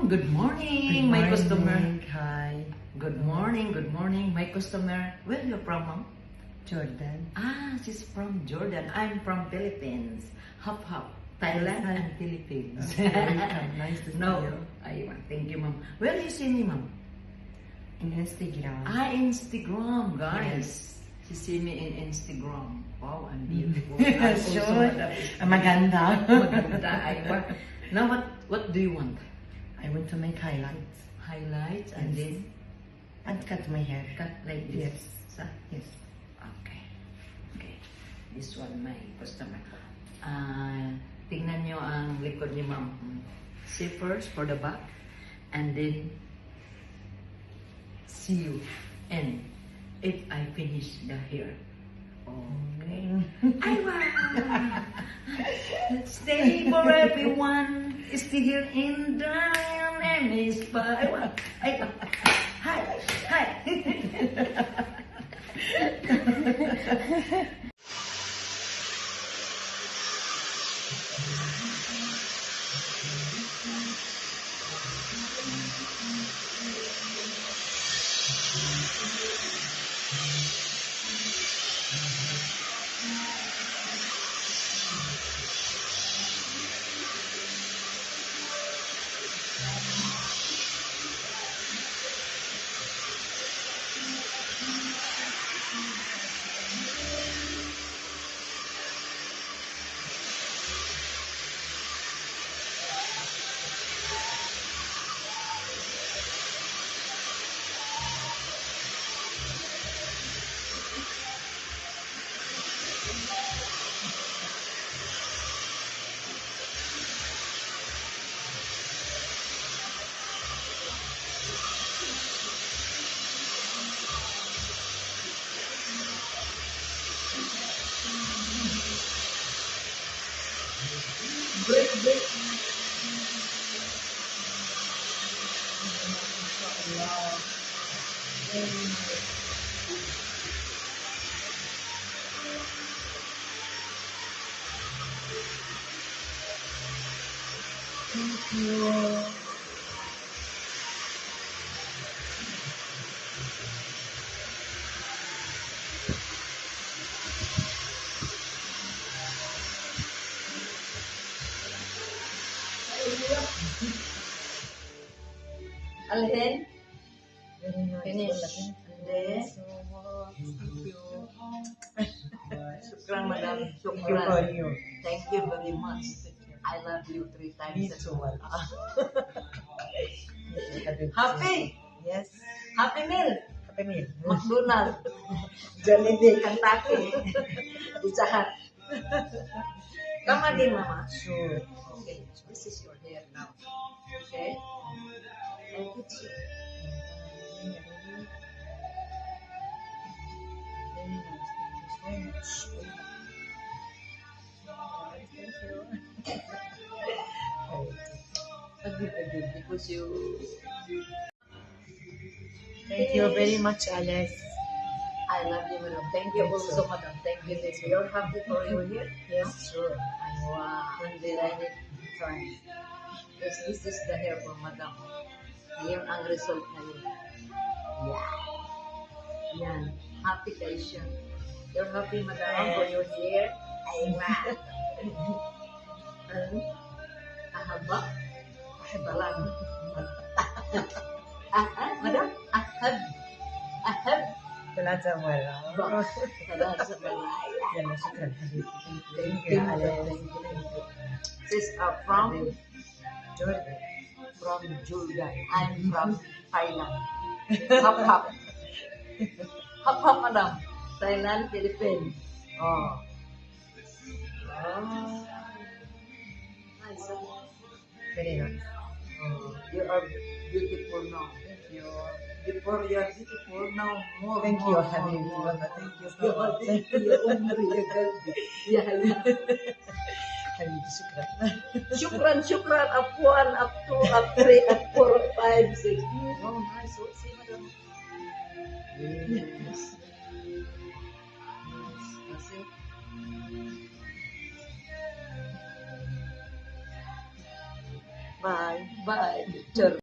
Good morning, my customer. Hi. Good morning, my customer. Where you from, ma'am? Jordan. She's from Jordan. I'm from Philippines. Hop, Thailand Hi. and Philippines. Welcome. Nice to see No, you. thank you, ma'am. Where you see me, ma'am? In Instagram. Instagram, guys. She see me in Instagram. Wow, I'm beautiful. I'm also Sure. Maganda. maganda. Now, what do you want? I want to make highlights. Highlights and Yes. then And cut my hair. cut like this. Yes. Yes. Okay. Okay. This one, my customer. Tingnan nyo ang likod ni ma'am. See first for the back. And then, see you. And if I finish the hair. Okay. Aywa! Stay for everyone. Stay here in Diane and Miss Aywa. Aywa. Hi. Hi. Break. Thank you. Alhen? Very nice. Finish. Thank you so much. Thank you. Shukran, madam. Thank you for you. Thank you very much. I love you 3 times. Me too. Happy! Yes. Happy meal! Happy meal. McDonald's. Jollibee, Kentucky. Pizza Hut. Come again, Mama. Sure. Okay, this is your hair now. Okay? And it's Very nice. Thank you so much. agreed because you. Thank you very much, Alice. I love you, madam. Thank you also, madam. Thank you. You're happy for your hair? Yes, sure. Wow. And then I need try. Yes, this is the hair for madam. Ngayon ang result ngayon. Yeah. Yan. Happy kayo siya. You're happy, madam, for your hair? Ay, wow. Ahaba? Ahaba lang. Madam? Ahab? ثلاثة مرات. Salamat sa balay. يلا شكرا حبيبي. Thank you, madam. Thank you. This is from Jordan. Jordan. I'm from Thailand. Hap. Hap, madam. Thailand, Philippines. Oh. Nice. Very nice. You are beautiful now. Thank you. Before you are beautiful, now more. Thank you, more, حبيبي. more. والله thank you so يا much. حبيبي يا عمري يا قلبي يا حبيبي. حبيبي شكرا. شكرا up 1 up 2 up 3 up 4 5 6. Oh nice. So see madam. Yes. Kasi Bye. Bye. Picture.